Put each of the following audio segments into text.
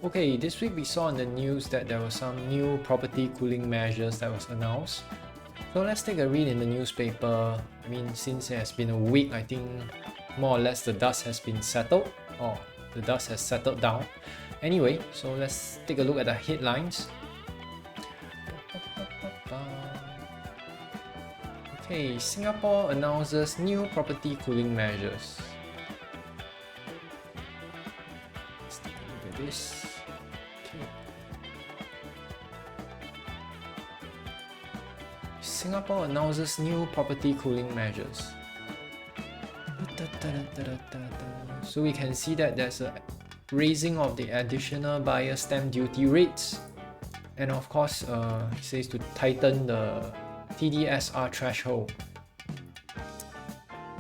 Okay, this week we saw in the news that there were some new property cooling measures that was announced. So let's take a read in the newspaper. I mean, since it has been a week, I think more or less the dust has been settled, or the dust has settled down. Anyway, so let's take a look at the headlines. Okay, Singapore announces new property cooling measures. Let's take a look at this. Okay. Singapore announces new property cooling measures. So we can see that there's a raising of the additional buyer stamp duty rates, and of course it says to tighten the TDSR threshold.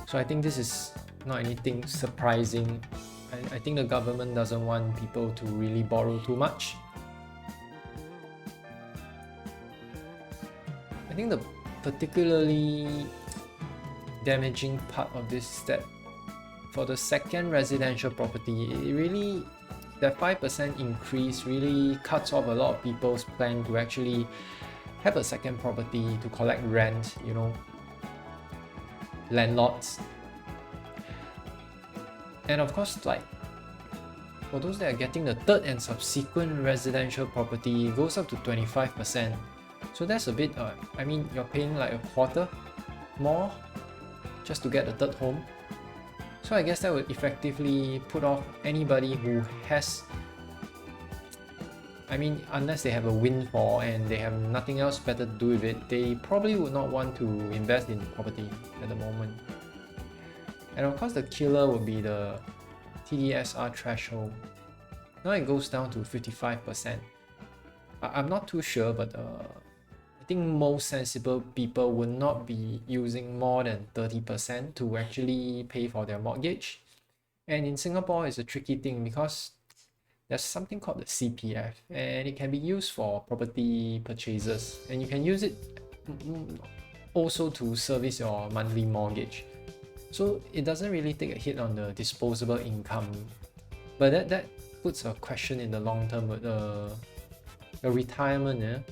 So I think this is not anything surprising. I think the government doesn't want people to really borrow too much. I think the particularly damaging part of this is that for the second residential property, that 5% increase really cuts off a lot of people's plan to actually have a second property to collect rent, landlords. And of course, like for those that are getting the third and subsequent residential property, it goes up to 25%. So that's a bit, I mean, you're paying like a quarter more just to get the third home. So I guess that would effectively put off anybody who has, I mean, unless they have a windfall and they have nothing else better to do with it, they probably would not want to invest in property at the moment. And of course the killer would be the TDSR threshold. Now it goes down to 55%. I'm not too sure, but I think most sensible people would not be using more than 30% to actually pay for their mortgage. And in Singapore, it's a tricky thing because there's something called the CPF, and it can be used for property purchases, and you can use it also to service your monthly mortgage. So it doesn't really take a hit on the disposable income, but that puts a question in the long term with your retirement.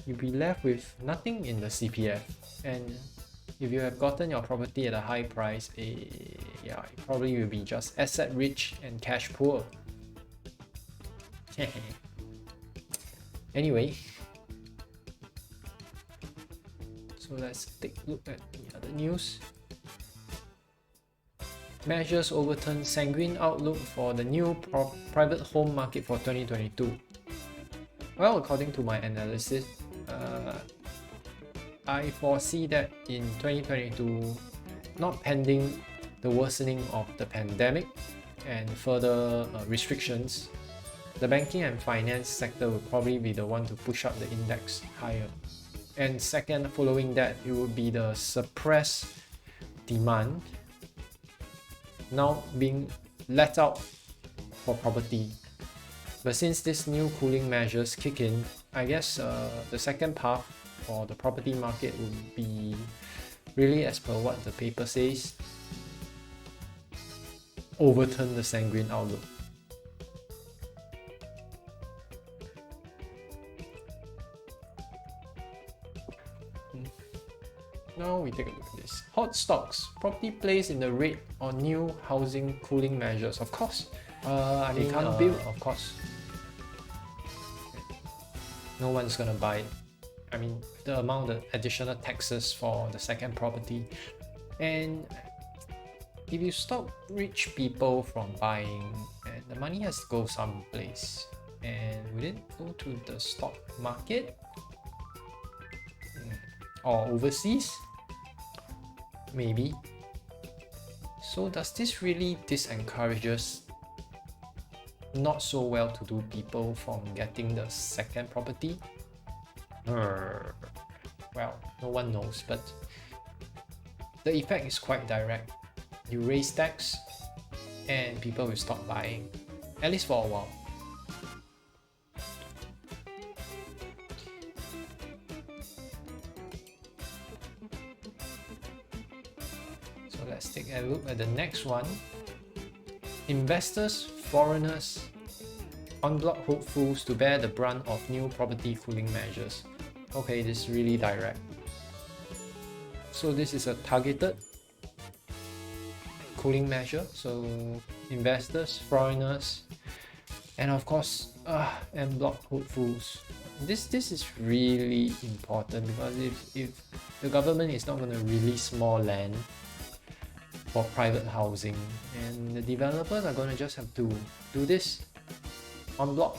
You'll be left with nothing in the CPF, and if you have gotten your property at a high price, yeah, you probably will be just asset rich and cash poor. Anyway, so let's take a look at the other news. Measures overturn sanguine outlook for the new private home market for 2022. Well, according to my analysis, I foresee that in 2022, not pending the worsening of the pandemic and further restrictions, the banking and finance sector will probably be the one to push up the index higher. And second, following that, it would be the suppressed demand now being let out for property. But since these new cooling measures kick in, I guess the second path for the property market would be really, as per what the paper says, overturn the sanguine outlook. Now we take a look at this. Hot stocks. Property plays in the red on new housing cooling measures. Of course. They can't build, of course. No one's gonna buy it. I mean, the amount of additional taxes for the second property. And if you stop rich people from buying, and the money has to go someplace. And will it go to the stock market? Or overseas? Maybe. So does this really disencourages not so well-to-do people from getting the second property? Well, no one knows, but the effect is quite direct. You raise tax and people will stop buying, at least for a while. So let's take a look at the next one. Investors, foreigners unblock hopefuls to bear the brunt of new property cooling measures. Okay, this is really direct. So this is a targeted cooling measure. So investors, foreigners, and of course, en bloc hopefuls. This is really important, because if the government is not going to release more land for private housing, and the developers are going to just have to do this en bloc.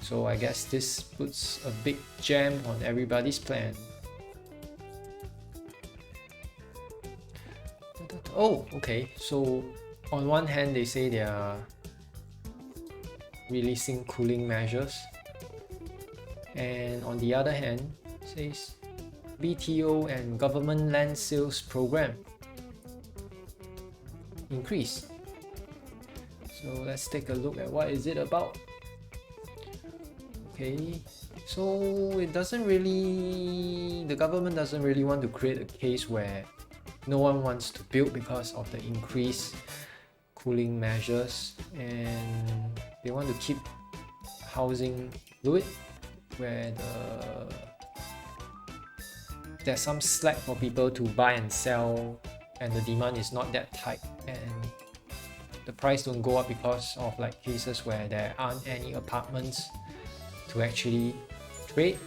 So I guess this puts a big jam on everybody's plan. Oh, okay. So on one hand, they say they are releasing cooling measures, and on the other hand, it says BTO and government land sales program increase. So let's take a look at what is it about. Okay, so the government doesn't really want to create a case where no one wants to build because of the increased cooling measures, and they want to keep housing fluid, where there's some slack for people to buy and sell, and the demand is not that tight, and the price don't go up because of like cases where there aren't any apartments to actually trade.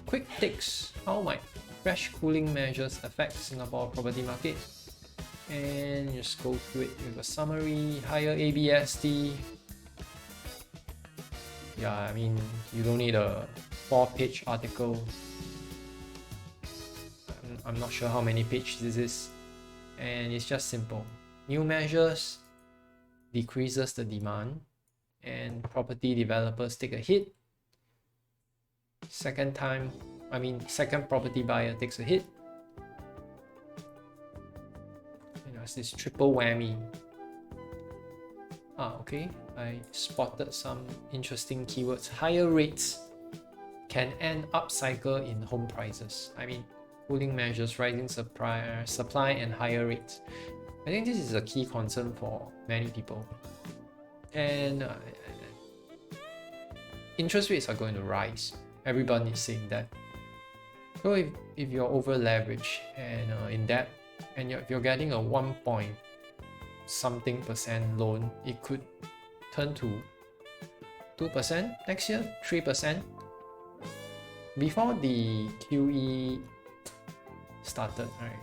Quick takes: how might fresh cooling measures affect Singapore property market? And just go through it with a summary. Higher ABSD. Yeah, I mean, you don't need a 4-page article. I'm not sure how many pages this is, and it's just simple. New measures decreases the demand, and property developers take a hit. Second property buyer takes a hit. You know, it's this triple whammy. Okay, I spotted some interesting keywords. Higher rates can end upcycle in home prices. I mean, cooling measures, rising supply and higher rates. I think this is a key concern for many people. And interest rates are going to rise. Everyone is saying that. So if you're over leveraged and in debt, and if you're getting a 1.something% loan, it could turn to 2% next year, 3%. Before the QE started, right,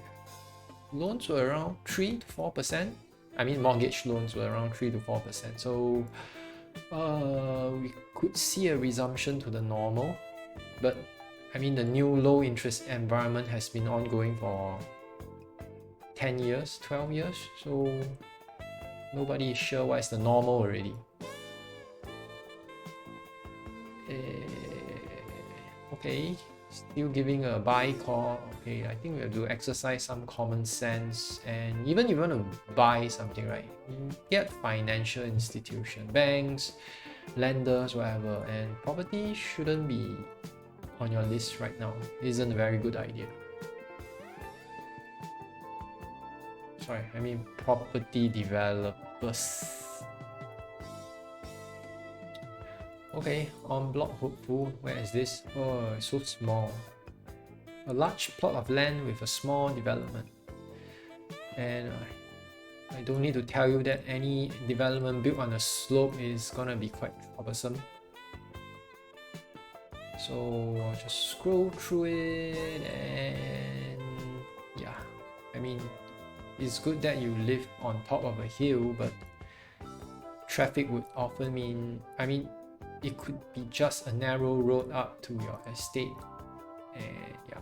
loans were around 3 to 4%. I mean, mortgage loans were around 3 to 4%. So we could see a resumption to the normal. But I mean, the new low interest environment has been ongoing for 10 years, 12 years. So nobody is sure what is the normal already. Okay, still giving a buy call. Okay, I think we have to exercise some common sense. And even if you want to buy something, right, you get financial institution, banks, lenders, whatever, and property shouldn't be on your list right now. It isn't a very good idea. Sorry, I mean property developers. Okay, en bloc hopeful. Where is this? Oh, it's so small. A large plot of land with a small development. And I don't need to tell you that any development built on a slope is gonna be quite troublesome. So I'll just scroll through it, and yeah, I mean, it's good that you live on top of a hill, but traffic would often mean, it could be just a narrow road up to your estate, and yeah.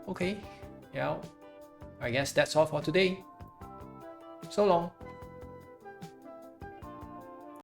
Okay, yeah, I guess that's all for today. So long.